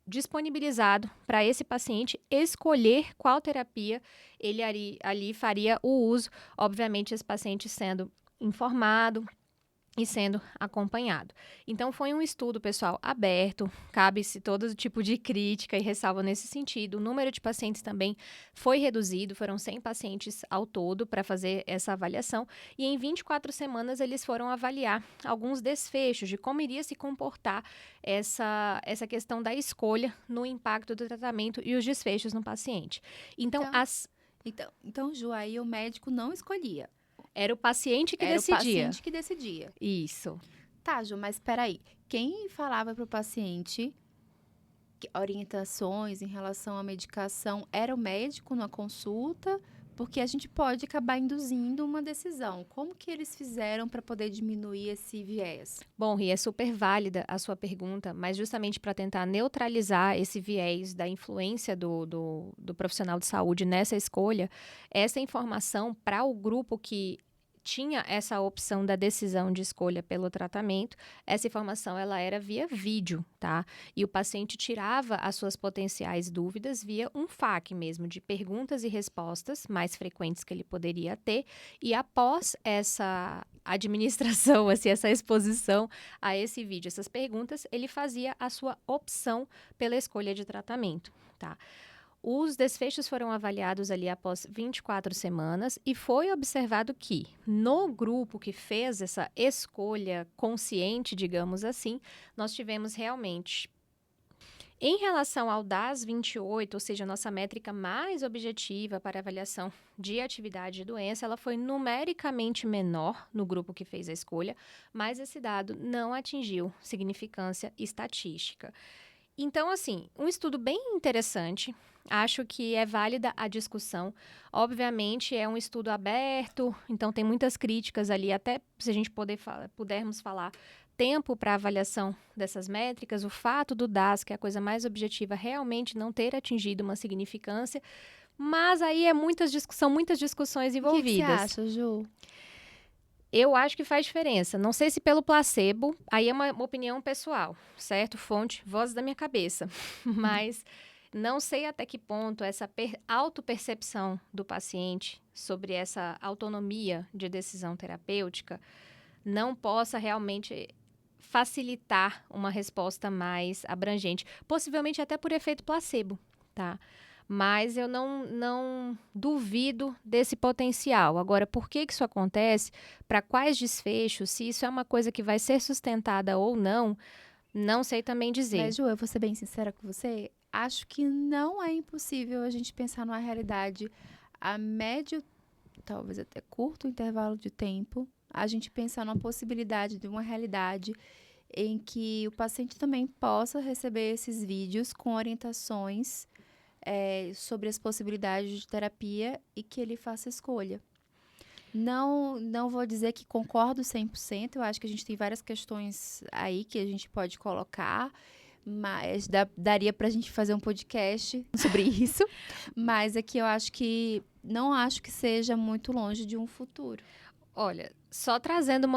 disponibilizado para esse paciente escolher qual terapia ele ali faria o uso, obviamente esse paciente sendo informado e sendo acompanhado. Então, foi um estudo, pessoal, aberto, cabe-se todo tipo de crítica e ressalva nesse sentido. O número de pacientes também foi reduzido, foram 100 pacientes ao todo para fazer essa avaliação, e em 24 semanas eles foram avaliar alguns desfechos de como iria se comportar essa questão da escolha no impacto do tratamento e os desfechos no paciente. Então, Ju, aí o médico não escolhia. Era o paciente que Era decidia. o paciente que decidia. Isso. Tá, Ju, mas peraí. Quem falava para o paciente orientações em relação à medicação era o médico na consulta? Porque a gente pode acabar induzindo uma decisão. Como que eles fizeram para poder diminuir esse viés? Bom, Ri, é super válida a sua pergunta, mas justamente para tentar neutralizar esse viés da influência do profissional de saúde nessa escolha, essa informação para o grupo que tinha essa opção da decisão de escolha pelo tratamento, essa informação ela era via vídeo, tá? E o paciente tirava as suas potenciais dúvidas via um FAQ mesmo, de perguntas e respostas mais frequentes que ele poderia ter, e após essa administração, assim, essa exposição a esse vídeo, essas perguntas, ele fazia a sua opção pela escolha de tratamento, tá? Os desfechos foram avaliados ali após 24 semanas e foi observado que, no grupo que fez essa escolha consciente, digamos assim, nós tivemos realmente, em relação ao DAS 28, ou seja, a nossa métrica mais objetiva para avaliação de atividade de doença, ela foi numericamente menor no grupo que fez a escolha, mas esse dado não atingiu significância estatística. Então, assim, um estudo bem interessante, acho que é válida a discussão. Obviamente, é um estudo aberto, então tem muitas críticas ali, até se a gente pudermos falar tempo para avaliação dessas métricas, o fato do DAS, que é a coisa mais objetiva, realmente não ter atingido uma significância, mas aí são muitas discussões envolvidas. O que você acha, Ju? Eu acho que faz diferença. Não sei se pelo placebo, aí é uma opinião pessoal, certo? Fonte, voz da minha cabeça. Mas não sei até que ponto essa autopercepção do paciente sobre essa autonomia de decisão terapêutica não possa realmente facilitar uma resposta mais abrangente, possivelmente até por efeito placebo, tá? Mas eu não duvido desse potencial. Agora, por que isso acontece? Para quais desfechos? Se isso é uma coisa que vai ser sustentada ou não, não sei também dizer. Mas, Ju, eu vou ser bem sincera com você, acho que não é impossível a gente pensar numa realidade a médio, talvez até curto intervalo de tempo, a gente pensar numa possibilidade de uma realidade em que o paciente também possa receber esses vídeos com orientações sobre as possibilidades de terapia e que ele faça escolha. Não vou dizer que concordo 100%, eu acho que a gente tem várias questões aí que a gente pode colocar, mas daria pra gente fazer um podcast sobre isso, mas aqui eu acho que não acho que seja muito longe de um futuro. Olha, só trazendo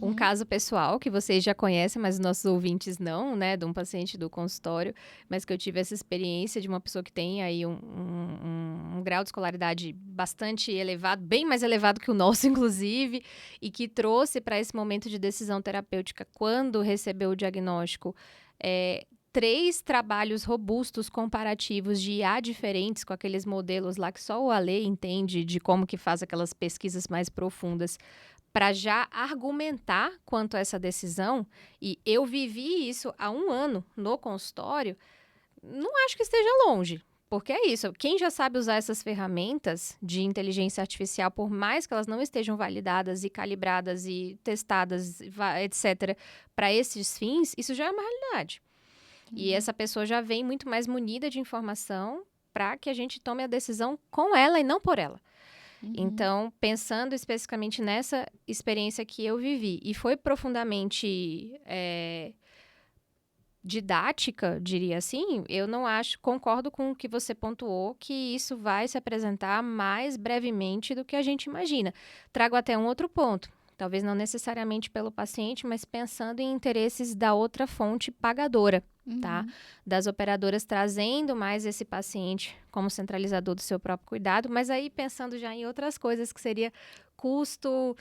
um caso pessoal que vocês já conhecem, mas os nossos ouvintes não, né? De um paciente do consultório, mas que eu tive essa experiência de uma pessoa que tem aí um grau de escolaridade bastante elevado, bem mais elevado que o nosso, inclusive, e que trouxe para esse momento de decisão terapêutica, quando recebeu o diagnóstico, 3 trabalhos robustos comparativos de IA diferentes com aqueles modelos lá que só o Ale entende de como que faz aquelas pesquisas mais profundas para já argumentar quanto a essa decisão, e eu vivi isso há 1 ano no consultório, não acho que esteja longe. Porque é isso, quem já sabe usar essas ferramentas de inteligência artificial, por mais que elas não estejam validadas e calibradas e testadas, etc., para esses fins, isso já é uma realidade. E essa pessoa já vem muito mais munida de informação para que a gente tome a decisão com ela e não por ela. Então, pensando especificamente nessa experiência que eu vivi, e foi profundamente didática, diria assim, eu não concordo com o que você pontuou, que isso vai se apresentar mais brevemente do que a gente imagina. Trago até um outro ponto. Talvez não necessariamente pelo paciente, mas pensando em interesses da outra fonte pagadora, tá? Das operadoras trazendo mais esse paciente como centralizador do seu próprio cuidado, mas aí pensando já em outras coisas que seria custo,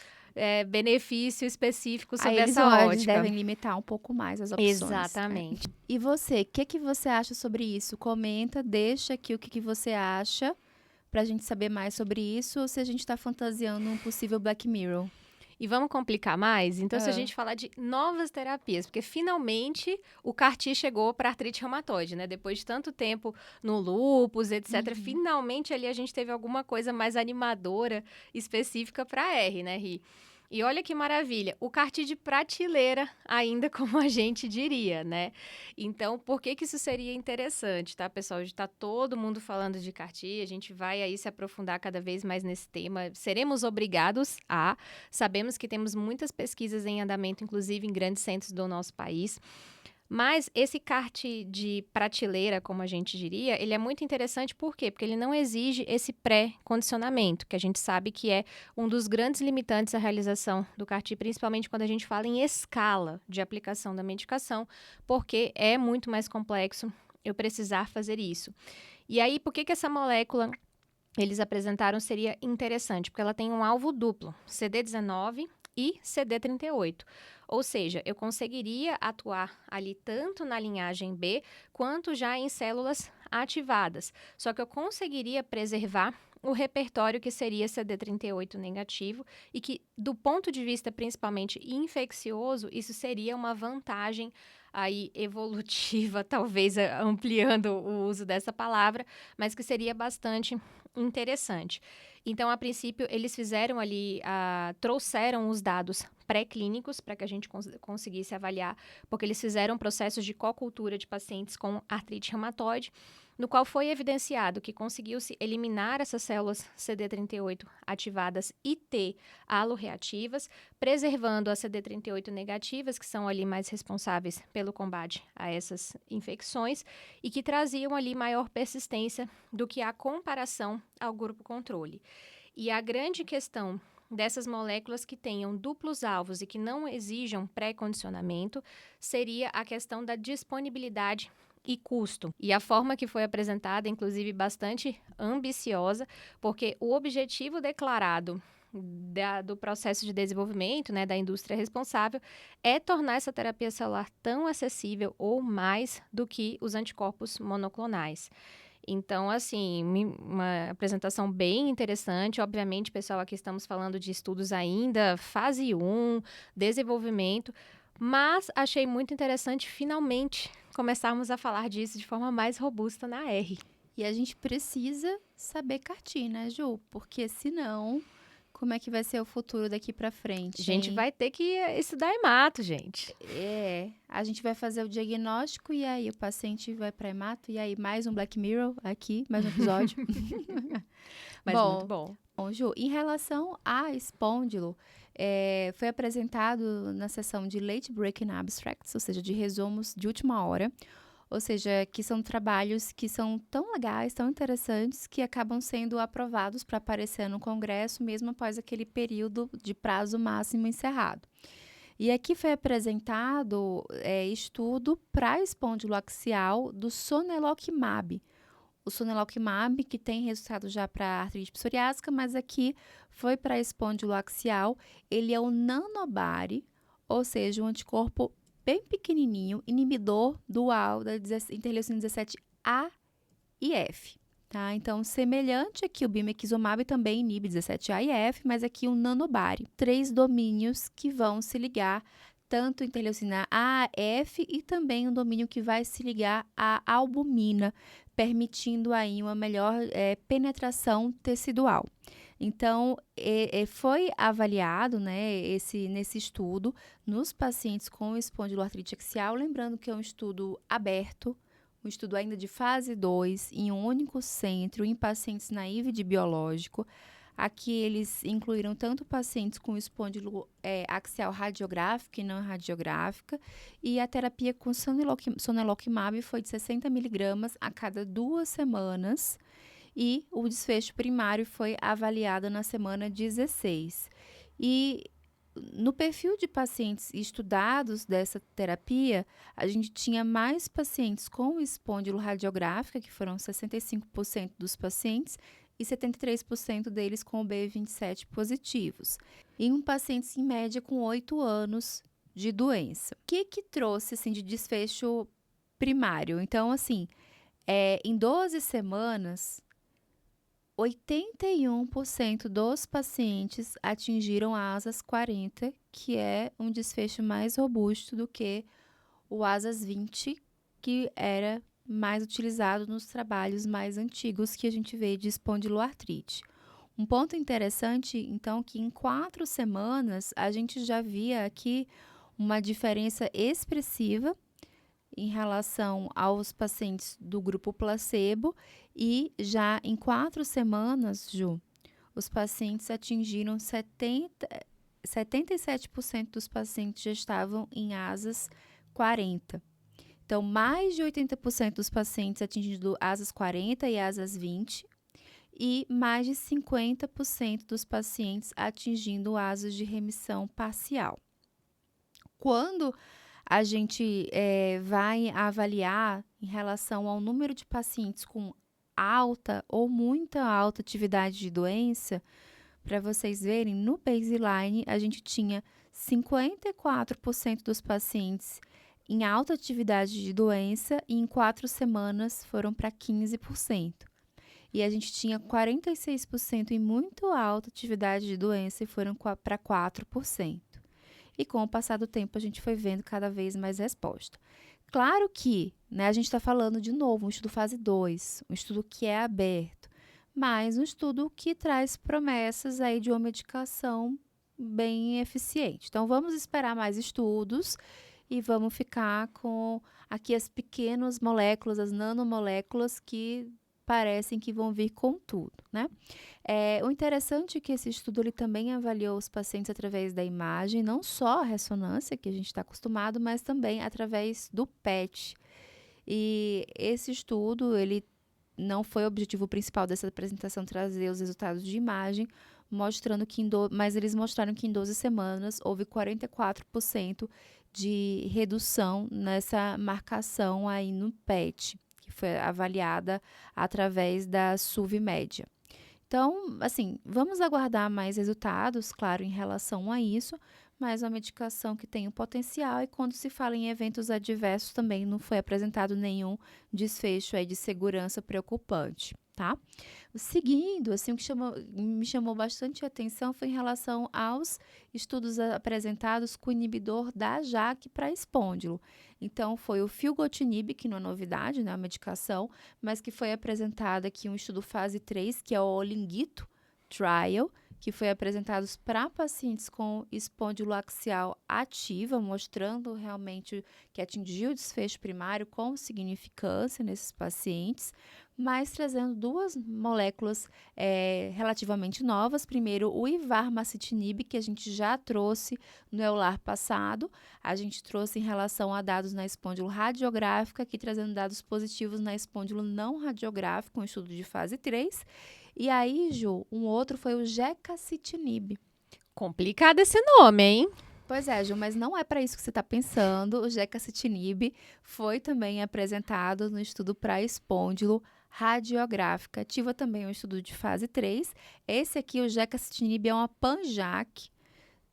benefício específico sobre essa ótica. Eles devem limitar um pouco mais as opções. Exatamente. E você, o que você acha sobre isso? Comenta, deixa aqui o que você acha, pra gente saber mais sobre isso, ou se a gente tá fantasiando um possível Black Mirror. E vamos complicar mais? Então, se a gente falar de novas terapias, porque finalmente o CAR-T chegou para artrite reumatoide, né? Depois de tanto tempo no lúpus, etc., finalmente ali a gente teve alguma coisa mais animadora, específica para R, né, Ri? E olha que maravilha, o CAR-T de prateleira, ainda como a gente diria, né? Então, por que isso seria interessante, tá, pessoal? Está todo mundo falando de CAR-T, a gente vai aí se aprofundar cada vez mais nesse tema. Seremos obrigados a... Sabemos que temos muitas pesquisas em andamento, inclusive em grandes centros do nosso país. Mas esse CAR-T de prateleira, como a gente diria, ele é muito interessante por quê? Porque ele não exige esse pré-condicionamento, que a gente sabe que é um dos grandes limitantes à realização do CAR-T, principalmente quando a gente fala em escala de aplicação da medicação, porque é muito mais complexo eu precisar fazer isso. E aí, por que essa molécula eles apresentaram seria interessante? Porque ela tem um alvo duplo, CD19 e CD38. Ou seja, eu conseguiria atuar ali tanto na linhagem B, quanto já em células ativadas. Só que eu conseguiria preservar o repertório que seria CD38 negativo e que, do ponto de vista principalmente infeccioso, isso seria uma vantagem aí evolutiva, talvez ampliando o uso dessa palavra, mas que seria bastante interessante. Então, a princípio, eles fizeram ali, trouxeram os dados pré-clínicos para que a gente conseguisse avaliar, porque eles fizeram processos de cocultura de pacientes com artrite reumatoide, no qual foi evidenciado que conseguiu-se eliminar essas células CD38 ativadas e T aloreativas, preservando as CD38 negativas, que são ali mais responsáveis pelo combate a essas infecções, e que traziam ali maior persistência do que a comparação ao grupo controle. E a grande questão dessas moléculas que tenham duplos alvos e que não exijam pré-condicionamento seria a questão da disponibilidade e custo. E a forma que foi apresentada, inclusive, bastante ambiciosa, porque o objetivo declarado do processo de desenvolvimento, né, da indústria responsável, é tornar essa terapia celular tão acessível ou mais do que os anticorpos monoclonais. Então, assim, uma apresentação bem interessante. Obviamente, pessoal, aqui estamos falando de estudos ainda, fase 1, desenvolvimento, mas achei muito interessante finalmente começarmos a falar disso de forma mais robusta na R. E a gente precisa saber CAR-T, né, Ju? Porque senão, como é que vai ser o futuro daqui pra frente? A gente hein? vai ter que estudar hemato, gente. A gente vai fazer o diagnóstico e aí o paciente vai pra hemato. E aí, mais um Black Mirror aqui, mais um episódio. Mas muito bom. Bom, Ju, em relação a espôndilo, foi apresentado na sessão de Late Breaking Abstracts, ou seja, de resumos de última hora, ou seja, que são trabalhos que são tão legais, tão interessantes, que acabam sendo aprovados para aparecer no Congresso, mesmo após aquele período de prazo máximo encerrado. E aqui foi apresentado estudo para espôndilo axial do sonelokimab. O sonelokimab, que tem resultado já para artrite psoriásica, mas aqui foi para espôndilo axial. Ele é o nanobody, ou seja, um anticorpo bem pequenininho, inibidor dual da interleucina 17A e F. Tá? Então, semelhante aqui, o bimekizumab também inibe 17A e F, mas aqui o nanobody. 3 domínios que vão se ligar, tanto interleucina A, F e também um domínio que vai se ligar à albumina, permitindo aí uma melhor penetração tecidual. Então, foi avaliado, né, nesse estudo nos pacientes com espondiloartrite axial, lembrando que é um estudo aberto, um estudo ainda de fase 2, em um único centro, em pacientes naivos de biológico. Aqui eles incluíram tanto pacientes com espôndilo axial radiográfica e não radiográfica, e a terapia com sonelokimab foi de 60 mg a cada 2 semanas, e o desfecho primário foi avaliado na semana 16. E no perfil de pacientes estudados dessa terapia, a gente tinha mais pacientes com espôndilo radiográfica, que foram 65% dos pacientes, e 73% deles com o B27 positivos. Em um paciente, em média, com 8 anos de doença. O que trouxe, assim, de desfecho primário? Então, assim, em 12 semanas, 81% dos pacientes atingiram a ASAS 40, que é um desfecho mais robusto do que o ASAS 20, que era mais utilizado nos trabalhos mais antigos que a gente vê de espondiloartrite. Um ponto interessante, então, que em 4 semanas a gente já via aqui uma diferença expressiva em relação aos pacientes do grupo placebo, e já em 4 semanas, Ju, os pacientes atingiram 77% dos pacientes já estavam em ASAS 40. Então, mais de 80% dos pacientes atingindo ASAS 40 e ASAS 20, e mais de 50% dos pacientes atingindo ASAS de remissão parcial. Quando a gente vai avaliar em relação ao número de pacientes com alta ou muita alta atividade de doença, para vocês verem, no baseline a gente tinha 54% dos pacientes em alta atividade de doença e em 4 semanas foram para 15%. E a gente tinha 46% em muito alta atividade de doença e foram para 4%. E com o passar do tempo, a gente foi vendo cada vez mais resposta. Claro que, né, a gente está falando de novo, um estudo fase 2, um estudo que é aberto, mas um estudo que traz promessas aí de uma medicação bem eficiente. Então, vamos esperar mais estudos e vamos ficar com aqui as pequenas moléculas, as nanomoléculas que parecem que vão vir com tudo, né? O interessante é que esse estudo ele também avaliou os pacientes através da imagem, não só a ressonância, que a gente está acostumado, mas também através do PET. E esse estudo, ele não foi o objetivo principal dessa apresentação trazer os resultados de imagem, mostrando que mas eles mostraram que em 12 semanas houve 44% de redução nessa marcação aí no PET, que foi avaliada através da SUV média. Então, assim, vamos aguardar mais resultados, claro, em relação a isso, mas uma medicação que tem o potencial e quando se fala em eventos adversos também não foi apresentado nenhum desfecho aí de segurança preocupante, tá? Seguindo, assim, o que me chamou bastante atenção foi em relação aos estudos apresentados com o inibidor da JAK para espôndilo. Então, foi o filgotinib, que não é novidade, né, a medicação, mas que foi apresentado aqui um estudo fase 3, que é o Olinguito Trial, que foi apresentado para pacientes com espondiloaxial ativa, mostrando realmente que atingiu o desfecho primário com significância nesses pacientes, mas trazendo duas moléculas relativamente novas. Primeiro, o ivarmacitinib, que a gente já trouxe no EULAR passado. A gente trouxe em relação a dados na espôndilo radiográfica, aqui trazendo dados positivos na espôndilo não radiográfico, um estudo de fase 3. E aí, Ju, um outro foi o gecacitinib. Complicado esse nome, hein? Pois é, Ju, mas não é para isso que você está pensando. O gecacitinib foi também apresentado no estudo para espôndilo radiográfica. Ativa também um estudo de fase 3. Esse aqui, o gecacitinib, é uma PANJAK,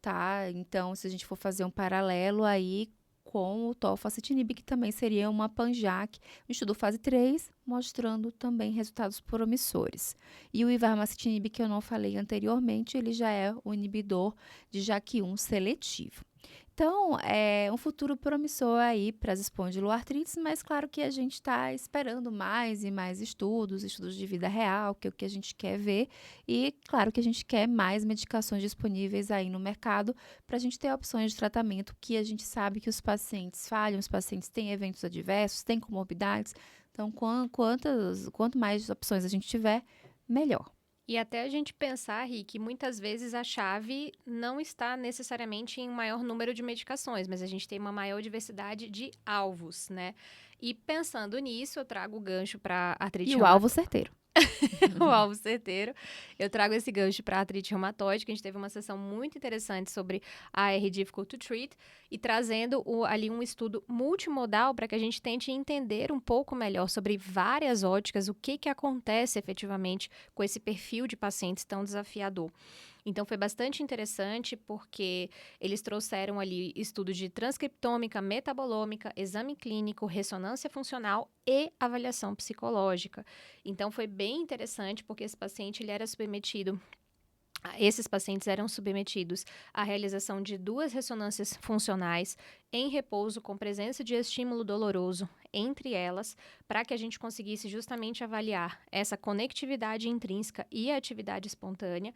tá? Então, se a gente for fazer um paralelo aí com o tofacitinib, que também seria uma PANJAK, um estudo fase 3, mostrando também resultados promissores. E o ivarmacitinib, que eu não falei anteriormente, ele já é o inibidor de JAK1 seletivo. Então, é um futuro promissor aí para as espondiloartrites, mas claro que a gente está esperando mais e mais estudos de vida real, que é o que a gente quer ver. E claro que a gente quer mais medicações disponíveis aí no mercado para a gente ter opções de tratamento, que a gente sabe que os pacientes falham, os pacientes têm eventos adversos, têm comorbidades. Então, quanto mais opções a gente tiver, melhor. E até a gente pensar, Ri, que muitas vezes a chave não está necessariamente em um maior número de medicações, mas a gente tem uma maior diversidade de alvos, né? E pensando nisso, eu trago o gancho para artrite E o alvo certeiro. o alvo certeiro. Eu trago esse gancho para artrite reumatoide, que a gente teve uma sessão muito interessante sobre a AR Difficult to Treat, e trazendo ali um estudo multimodal para que a gente tente entender um pouco melhor sobre várias óticas, o que acontece efetivamente com esse perfil de pacientes tão desafiador. Então, foi bastante interessante porque eles trouxeram ali estudos de transcriptômica, metabolômica, exame clínico, ressonância funcional e avaliação psicológica. Então, foi bem interessante porque esses pacientes eram submetidos à realização de 2 ressonâncias funcionais em repouso com presença de estímulo doloroso entre elas, para que a gente conseguisse justamente avaliar essa conectividade intrínseca e a atividade espontânea.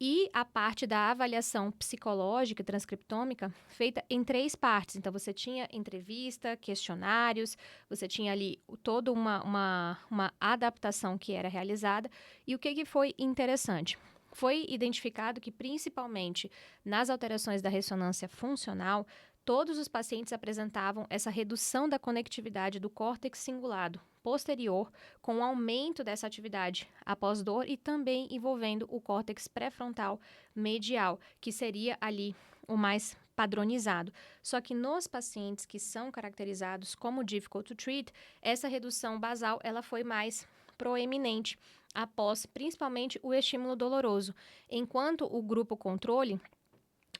E a parte da avaliação psicológica e transcriptômica feita em 3 partes. Então, você tinha entrevista, questionários, você tinha ali toda uma adaptação que era realizada. E o que foi interessante? Foi identificado que, principalmente nas alterações da ressonância funcional, todos os pacientes apresentavam essa redução da conectividade do córtex cingulado posterior, com o aumento dessa atividade após dor e também envolvendo o córtex pré-frontal medial, que seria ali o mais padronizado. Só que nos pacientes que são caracterizados como difficult to treat, essa redução basal ela foi mais proeminente após principalmente o estímulo doloroso, enquanto o grupo controle,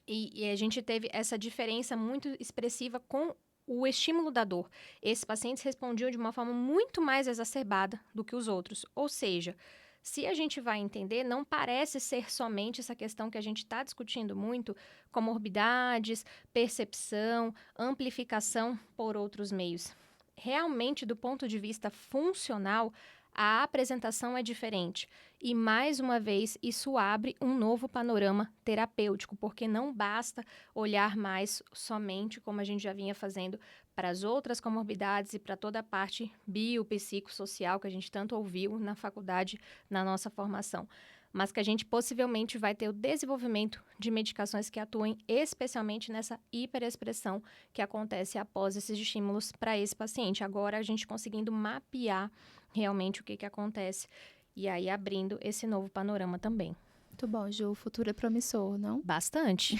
e a gente teve essa diferença muito expressiva com o estímulo da dor. Esses pacientes respondiam de uma forma muito mais exacerbada do que os outros. Ou seja, se a gente vai entender, não parece ser somente essa questão que a gente está discutindo muito, comorbidades, percepção, amplificação por outros meios. Realmente, do ponto de vista funcional, a apresentação é diferente. E, mais uma vez, isso abre um novo panorama terapêutico, porque não basta olhar mais somente, como a gente já vinha fazendo, para as outras comorbidades e para toda a parte biopsicossocial que a gente tanto ouviu na faculdade, na nossa formação. Mas que a gente possivelmente vai ter o desenvolvimento de medicações que atuem especialmente nessa hiperexpressão que acontece após esses estímulos para esse paciente. Agora, a gente conseguindo mapear realmente o que acontece e aí abrindo esse novo panorama também. Muito bom, Ju. O futuro é promissor, não? Bastante.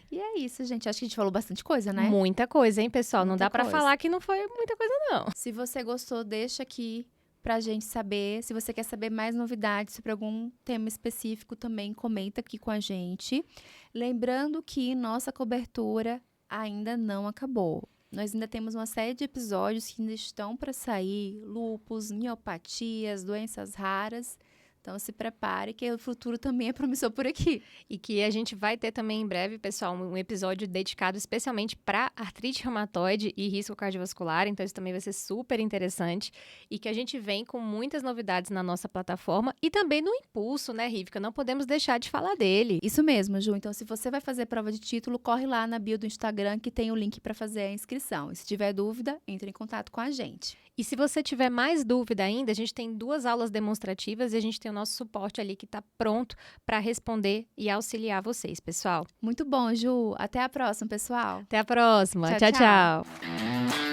E é isso, gente. Acho que a gente falou bastante coisa, né? Muita coisa, hein, pessoal? Não Muita dá para coisa. falar que não foi muita coisa, não. Se você gostou, deixa aqui pra gente saber. Se você quer saber mais novidades sobre algum tema específico, também comenta aqui com a gente. Lembrando que nossa cobertura ainda não acabou. Nós ainda temos uma série de episódios que ainda estão para sair: lúpus, miopatias, doenças raras. Então, se prepare que o futuro também é promissor por aqui. E que a gente vai ter também em breve, pessoal, um episódio dedicado especialmente para artrite reumatoide e risco cardiovascular. Então, isso também vai ser super interessante. E que a gente vem com muitas novidades na nossa plataforma e também no Impulso, né, Rívika? Não podemos deixar de falar dele. Isso mesmo, Ju. Então, se você vai fazer prova de título, corre lá na bio do Instagram que tem o link para fazer a inscrição. E se tiver dúvida, entre em contato com a gente. E se você tiver mais dúvida ainda, a gente tem 2 aulas demonstrativas e a gente tem o nosso suporte ali que está pronto para responder e auxiliar vocês, pessoal. Muito bom, Ju. Até a próxima, pessoal. Até a próxima. Tchau, Tchau, tchau.